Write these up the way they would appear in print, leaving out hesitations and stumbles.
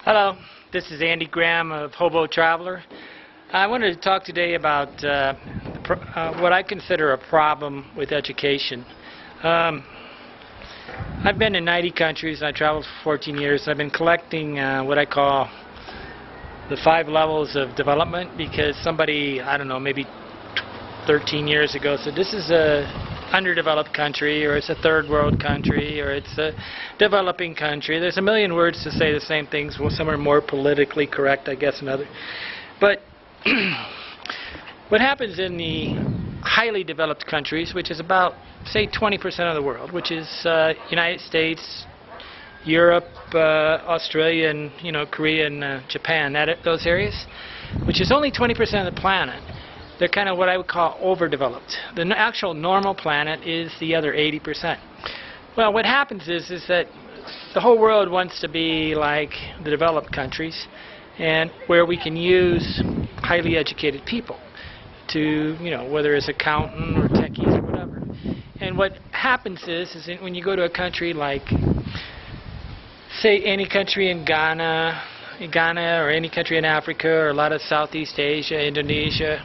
Hello, this is Andy Graham of Hobo Traveler. I wanted to talk today about what I consider a problem with education. I've been in 90 countries. I traveled for 14 years. I've been collecting what I call the 5 levels of development because somebody, I don't know, maybe 13 years ago said this is a underdeveloped country, or it's a third world country, or it's a developing country. There's a million words to say the same things. Well, some are more politically correct, I guess, than others. But what happens in the highly developed countries, which is about, say, 20% of the world, which is United States, Europe, Australia, and Korea and Japan, those areas, which is only 20% of the planet. They're kind of what I would call overdeveloped. The actual normal planet is the other 80%. Well, what happens is that the whole world wants to be like the developed countries, and where we can use highly educated people to, whether it's accountant or techies or whatever. And what happens is that when you go to a country like, say, any country in Ghana, or any country in Africa, or a lot of Southeast Asia, Indonesia,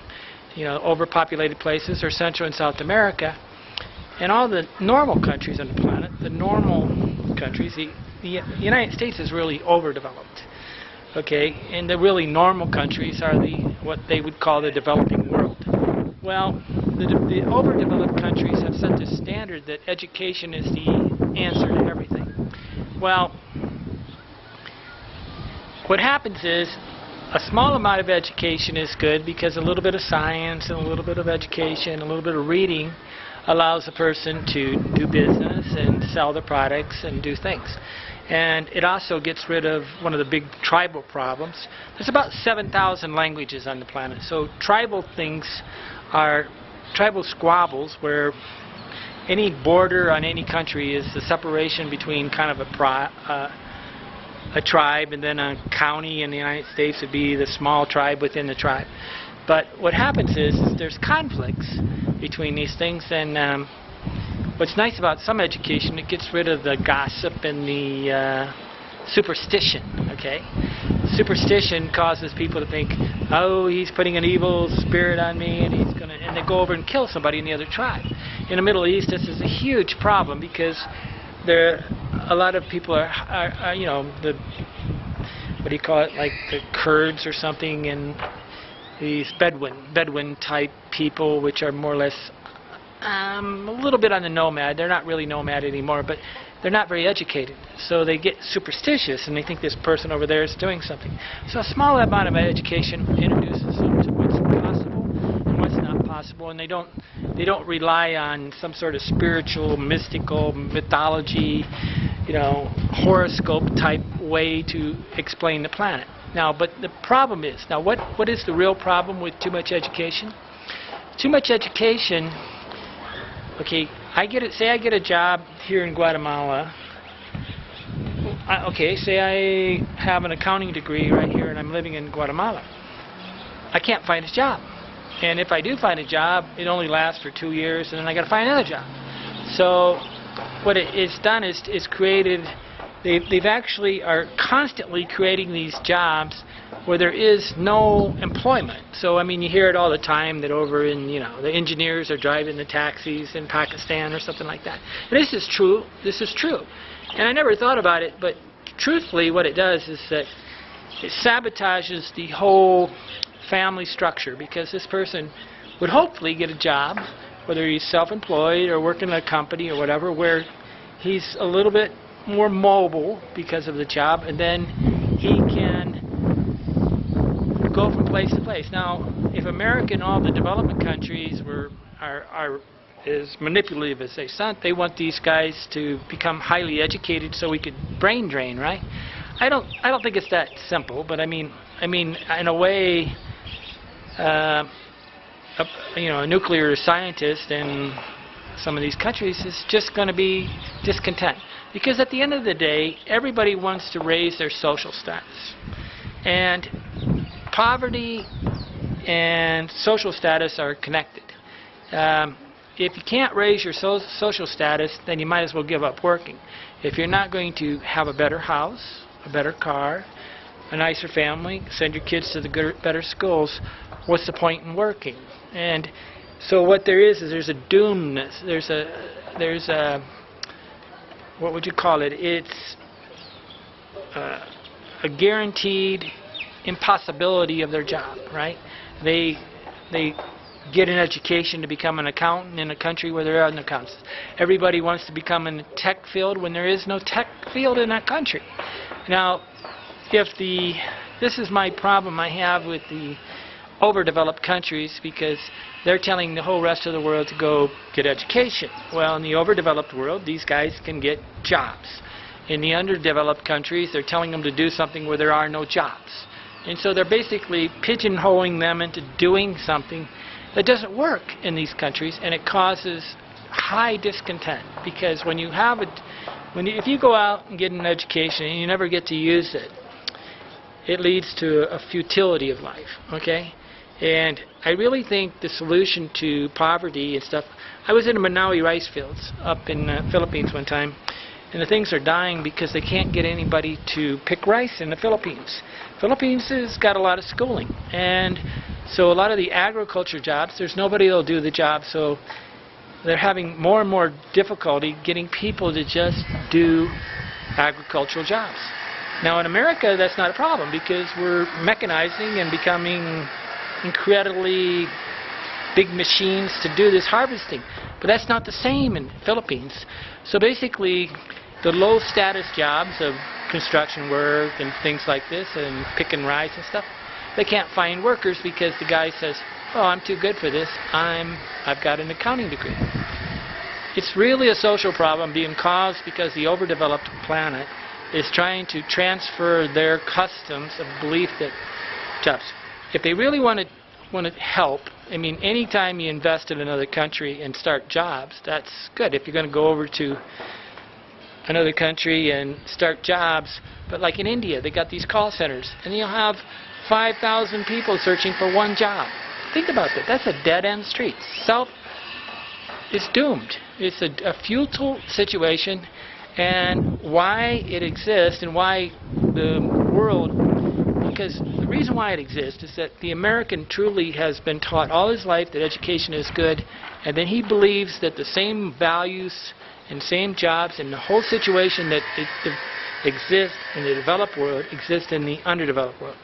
overpopulated places, or Central and South America, and all the normal countries on the planet, the normal countries, the United States is really overdeveloped. Okay, and the really normal countries are what they would call the developing world. Well, the overdeveloped countries have set the standard that education is the answer to everything. Well, what happens is a small amount of education is good because a little bit of science and a little bit of education, a little bit of reading allows a person to do business and sell their products and do things. And it also gets rid of one of the big tribal problems. There's about 7,000 languages on the planet. So tribal things are tribal squabbles where any border on any country is the separation between kind of a tribe, and then a county in the United States would be the small tribe within the tribe. But what happens is there's conflicts between these things, and what's nice about some education, it gets rid of the gossip and the superstition. Okay, superstition causes people to think, oh, he's putting an evil spirit on me, and they go over and kill somebody in the other tribe. In the Middle East, this is a huge problem because a lot of people are the, what do you call it, like the Kurds or something, and these Bedouin type people, which are more or less a little bit on the nomad. They're not really nomad anymore, but they're not very educated. So they get superstitious and they think this person over there is doing something. So a small amount of education introduces them to what's possible and what's not possible, and they don't rely on some sort of spiritual, mystical, mythology, horoscope type way to explain the planet. Now, but the problem is, what is the real problem with too much education? Too much education, okay, say I get a job here in Guatemala. Say I have an accounting degree right here and I'm living in Guatemala. I can't find a job. And if I do find a job, it only lasts for 2 years, and then I got to find another job. So what it's done is created, they've actually are constantly creating these jobs where there is no employment. So I mean, you hear it all the time that over in the engineers are driving the taxis in Pakistan or something like that. And this is true. This is true. And I never thought about it, but truthfully, what it does is that it sabotages the whole family structure, because this person would hopefully get a job, whether he's self-employed or working in a company or whatever, where he's a little bit more mobile because of the job, and then he can go from place to place. Now, if America and all the development countries are as manipulative as they sound, they want these guys to become highly educated so we could brain drain, right? I don't think it's that simple, but I mean, in a way, a nuclear scientist in some of these countries is just going to be discontent, because at the end of the day, everybody wants to raise their social status, and poverty and social status are connected. If you can't raise your social status, then you might as well give up working. If you're not going to have a better house, a better car, a nicer family, send your kids to the better schools, what's the point in working? And so what there is there's a doomness. There's a what would you call it? It's a guaranteed impossibility of their job, right? They get an education to become an accountant in a country where there are no accountants. Everybody wants to become in the tech field when there is no tech field in that country. Now, this is my problem I have with the overdeveloped countries, because they're telling the whole rest of the world to go get education. Well, in the overdeveloped world, these guys can get jobs. In the underdeveloped countries, they're telling them to do something where there are no jobs. And so they're basically pigeonholing them into doing something that doesn't work in these countries, and it causes high discontent, because when you have if you go out and get an education and you never get to use it, it leads to a futility of life, okay? And I really think the solution to poverty and stuff, I was in the Manawi rice fields up in the Philippines one time, and the things are dying because they can't get anybody to pick rice in the Philippines. Philippines has got a lot of schooling, and so a lot of the agriculture jobs, there's nobody that'll do the job, so they're having more and more difficulty getting people to just do agricultural jobs. Now in America, that's not a problem, because we're mechanizing and becoming incredibly big machines to do this harvesting. But that's not the same in the Philippines. So basically, the low status jobs of construction work and things like this, and picking rice and stuff, they can't find workers because the guy says, oh, I'm too good for this, I've got an accounting degree. It's really a social problem being caused because the overdeveloped planet is trying to transfer their customs of belief that jobs. If they really want to help, I mean, anytime you invest in another country and start jobs, that's good. If you're going to go over to another country and start jobs, but like in India, they got these call centers, and you'll have 5,000 people searching for one job. Think about that. That's a dead-end street. South is doomed. It's a futile situation, and why it exists and why the world, because the reason why it exists is that the American truly has been taught all his life that education is good, and then he believes that the same values and same jobs and the whole situation that exists in the developed world exists in the underdeveloped world.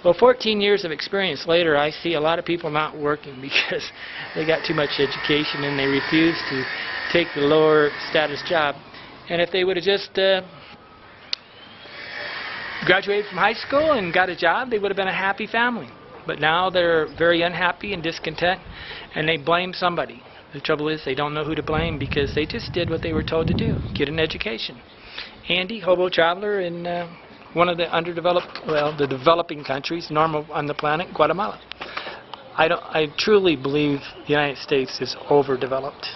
Well, 14 years of experience later, I see a lot of people not working because they got too much education and they refuse to take the lower status job. And if they would have just graduated from high school and got a job, they would have been a happy family. But now they're very unhappy and discontent, and they blame somebody. The trouble is they don't know who to blame because they just did what they were told to do, get an education. Andy, hobo traveler in one of the underdeveloped, well, the developing countries, normal on the planet, Guatemala. I truly believe the United States is overdeveloped.